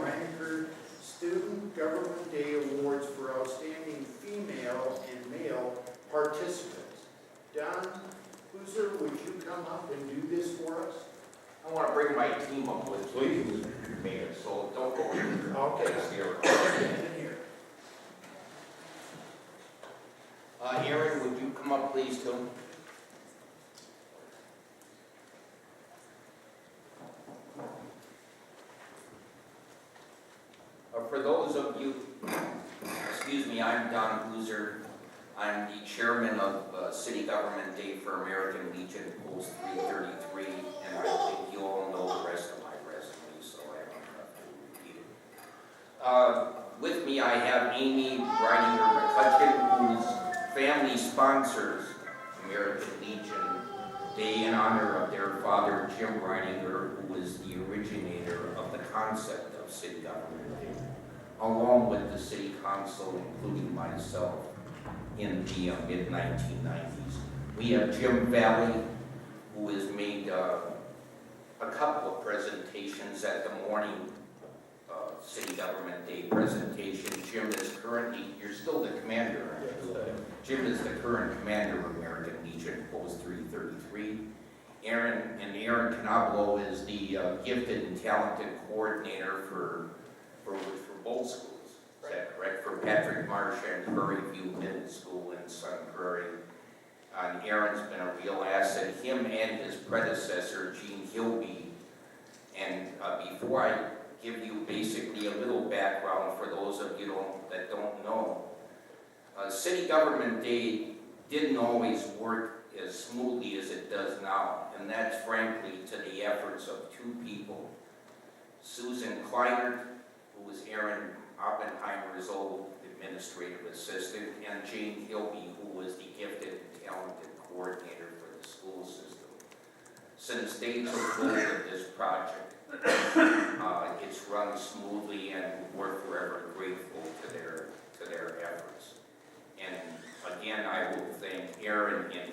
Reinecker Student Government Day Awards for outstanding female and male participants. Don Hooser, would you come up and do this for us? I want to bring my team up with me, so don't go here. Okay. Here. Stand in here. Aaron, would you come up, please, too? For those of you, excuse me, I'm Don Hooser. I'm the chairman of City Government Day for American Legion, Post 333, and I think you all know the rest of my resume, so I don't have to repeat it. With me, I have Amy Reininger McCutcheon, whose family sponsors American Legion Day in honor of their father, Jim Reininger, who was the originator of the concept of City Government Day, along with the City Council, including myself, in the mid-1990s. We have Jim Valley, who has made a couple of presentations at the morning City Government Day presentation. Jim is currently, you're still the commander, aren't you? Jim is the current commander of American Legion, Post 333. Aaron Canablo is the gifted and talented coordinator for both schools. Is that correct? For Patrick Marsh and Prairie View Middle School in Sun Prairie. And Aaron's been a real asset. Him and his predecessor, Gene Hilby. And before I give you basically a little background for those of you that don't know, City Government Day didn't always work as smoothly as it does now. And that's frankly to the efforts of two people. Susan Kleinert, who was Aaron Oppenheimer's old administrative assistant, and Jane Hilby, who was the gifted and talented coordinator for the school system. Since they took hold of this project, it's run smoothly, and we're forever grateful to their efforts. And again, I will thank Aaron and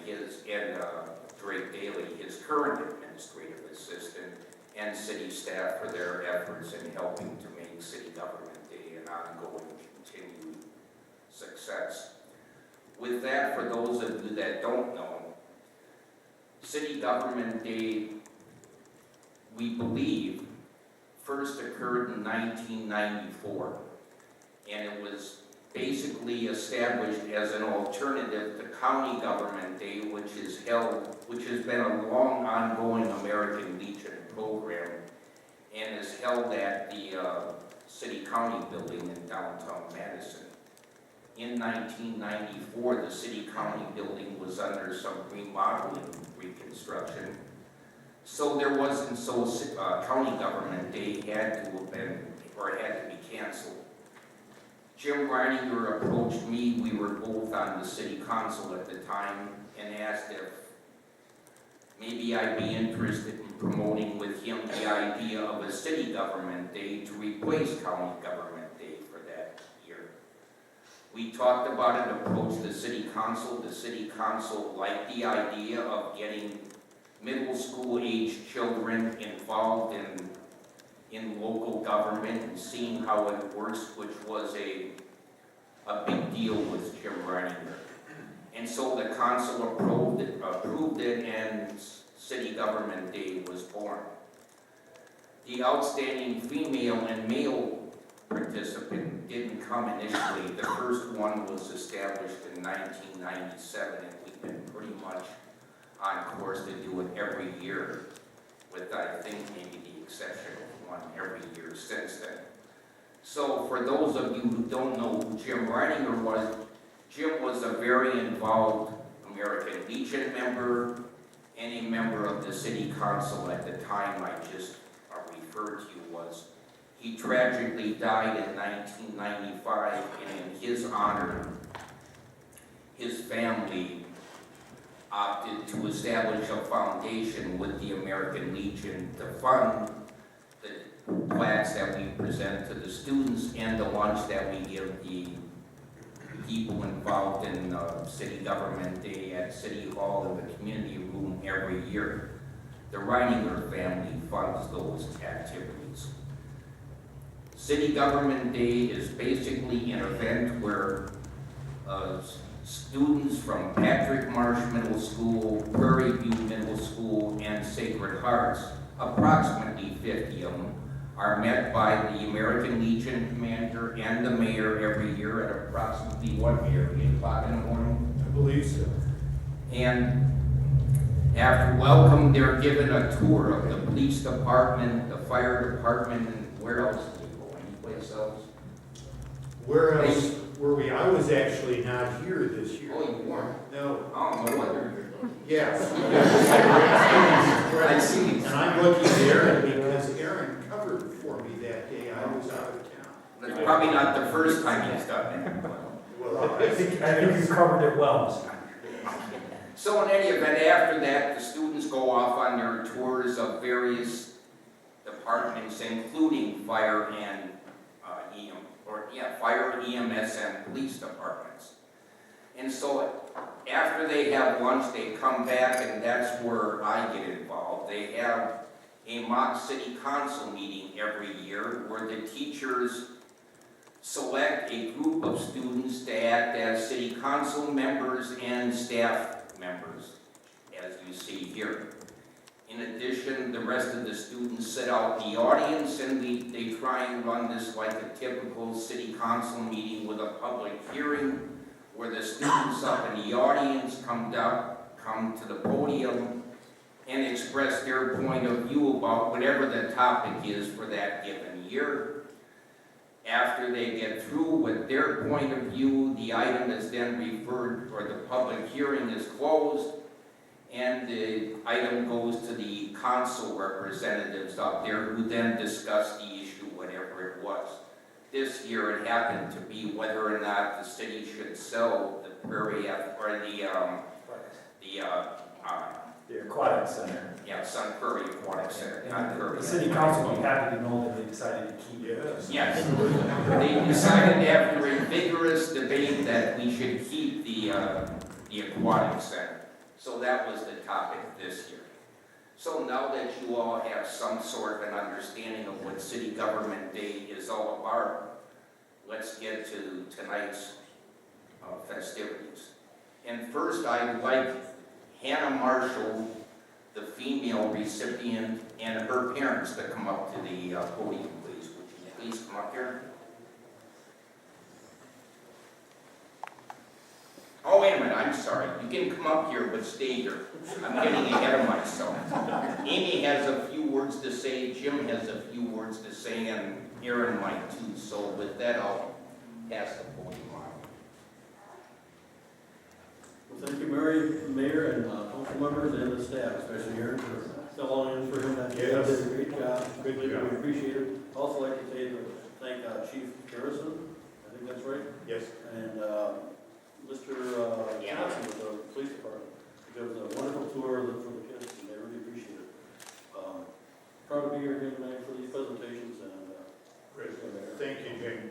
Drake Daly, his current administrative assistant, and city staff for their efforts in helping to make City Government Day an ongoing, continued success. With that, for those of you that don't know, City Government Day, we believe, first occurred in 1994, and it was basically established as an alternative to County Government Day, which has been a long ongoing American Legion program and is held at the City County Building in downtown Madison. In 1994, the City County Building was under some remodeling reconstruction, so there wasn't, County Government Day had to be canceled. Jim Reininger approached me, we were both on the City Council at the time, and asked if maybe I'd be interested in promoting with him the idea of a City Government Day to replace County Government Day for that year. We talked about it, approached the City Council. The City Council liked the idea of getting middle school age children involved in local government and seeing how it works, which was a big deal with Jim Reininger. And so the council approved it, and City Government Day was born. The outstanding female and male participant didn't come initially. The first one was established in 1997, and we've been pretty much on course to do it every year, with I think maybe the exception of one every year since then. So for those of you who don't know who Jim Reininger was, Jim was a very involved American Legion member and a member of the City Council at the time I just referred to was. He tragically died in 1995, and in his honor, his family opted to establish a foundation with the American Legion to fund the plaques that we present to the students and the lunch that we give the people involved in City Government Day at City Hall in the community room every year. The Reininger family funds those activities. City Government Day is basically an event where students from Patrick Marsh Middle School, Prairie View Middle School, and Sacred Hearts, approximately 50 of them, are met by the American Legion commander and the mayor every year at approximately what, Mayor, 8 o'clock in the morning? I believe so. And after welcome, they're given a tour of the police department, the fire department, and where else do you go? Anyplace else? Where else were we? I was actually not here this year. Oh, you weren't? No. Oh, no wonder. Yes. I see. And I'm looking at Aaron because Aaron covered for me that day. I was out of town. It's probably not the first time he's done that. Well, I think you covered it well. So in any event, after that, the students go off on their tours of various departments, including fire and fire, EMS, and police departments. And so after they have lunch, they come back, and that's where I get involved. They have a mock city council meeting every year where the teachers select a group of students to act as city council members and staff members, as you see here. In addition, the rest of the students sit out in the audience, and they try and run this like a typical city council meeting with a public hearing where the students up in the audience come to the podium and express their point of view about whatever the topic is for that given year. After they get through with their point of view, the item is then referred, or the public hearing is closed, and the item goes to the council representatives out there who then discuss the issue, whatever it was. This year it happened to be whether or not the city should sell the Prairie, or The Aquatic Center. Sun Prairie Aquatic Center, not Prairie. The city council will be happy to know that they decided to keep it. yes. Yes, they decided after a vigorous debate that we should keep the aquatic center. So that was the topic this year. So now that you all have some sort of an understanding of what City Government Day is all about, let's get to tonight's festivities. And first I'd like Hannah Marshall, the female recipient, and her parents to come up to the podium, please. Would you please come up here? Oh, wait a minute, I'm sorry. You can come up here, but stay here. I'm getting ahead of myself. Amy has a few words to say, Jim has a few words to say, and Aaron might too. So with that, I'll pass the podium on. Well, thank you, Mayor, and council members, and the staff, especially Aaron, for filling in for him. That you Yes. did a great job. Good We job. appreciate it. Also like to say, thank Chief Garrison, I think that's right, Yes. and Mr. Johnson with the police department. It was a wonderful tour for the kids, and they really appreciate it. Proud to be here again tonight for these presentations, and Great. Thank you, Jane.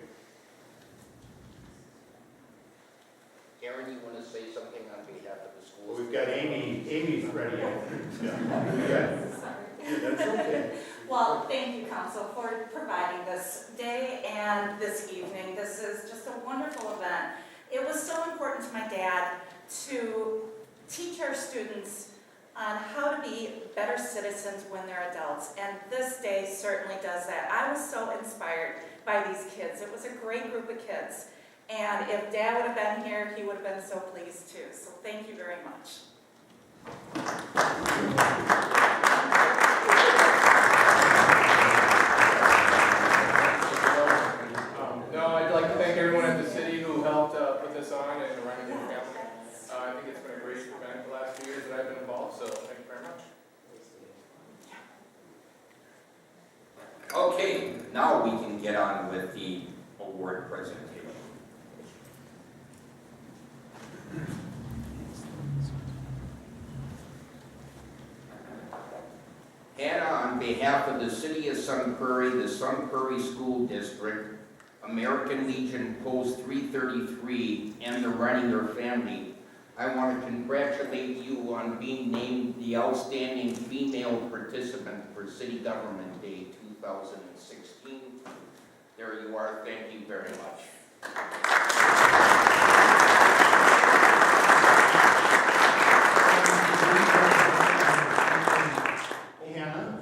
Aaron, you want to say something on behalf of the school? Well, we've got Amy's ready. Yeah, that's okay. Well, thank you, Council, for providing this day and this evening. This is just a wonderful event. It was so important to my dad to teach our students on how to be better citizens when they're adults, and this day certainly does that. I was so inspired by these kids. It was a great group of kids, and if Dad would have been here, he would have been so pleased too. So thank you very much. No, I'd like to thank everyone at the city who helped put this on and the Remington family. I think it's been a great event the last few years that I've been involved, so thank you very much. Okay, now we can get on with the award presentation. Hannah, on behalf of the City of Sun Prairie, the Sun Prairie School District, American Legion Post 333, and the Reininger family, I want to congratulate you on being named the Outstanding Female Participant for City Government Day 2016. There are. Thank you very much. Hannah,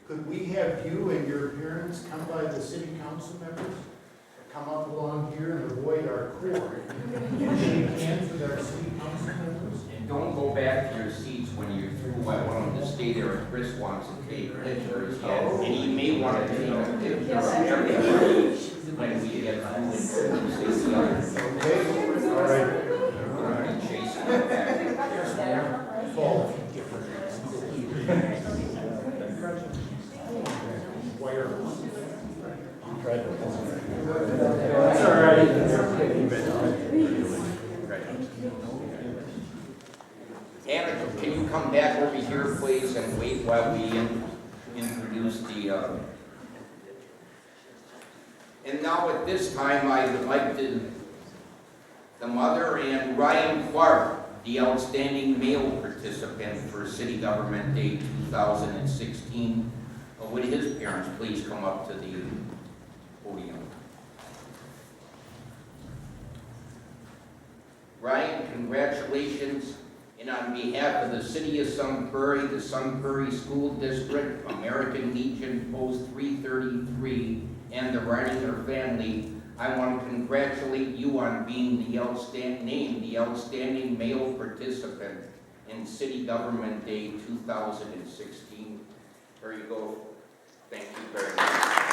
could we have you and your parents come by the city council members? Come up along here and avoid our court. Shake hands with our city council members. And don't go back to your seats when you're through. I want them to stay there, and Chris wants to take pictures. And he may want to take a picture of everybody when we get through and say the other. Okay, all right. We're gonna be chasing them back. Fall. That's all right. Anna, can you come back over here, please, and wait while we introduce the, And now at this time, I would like the mother and Ryan Clark, the outstanding male participant for City Government Day 2016. Would his parents please come up to the podium? Ryan, congratulations. And on behalf of the City of Sun Prairie, the Sun Prairie School District, American Legion Post 333, and the Reiniger family, I want to congratulate you on being the outstanding male participant in City Government Day 2016. There you go. Thank you very much.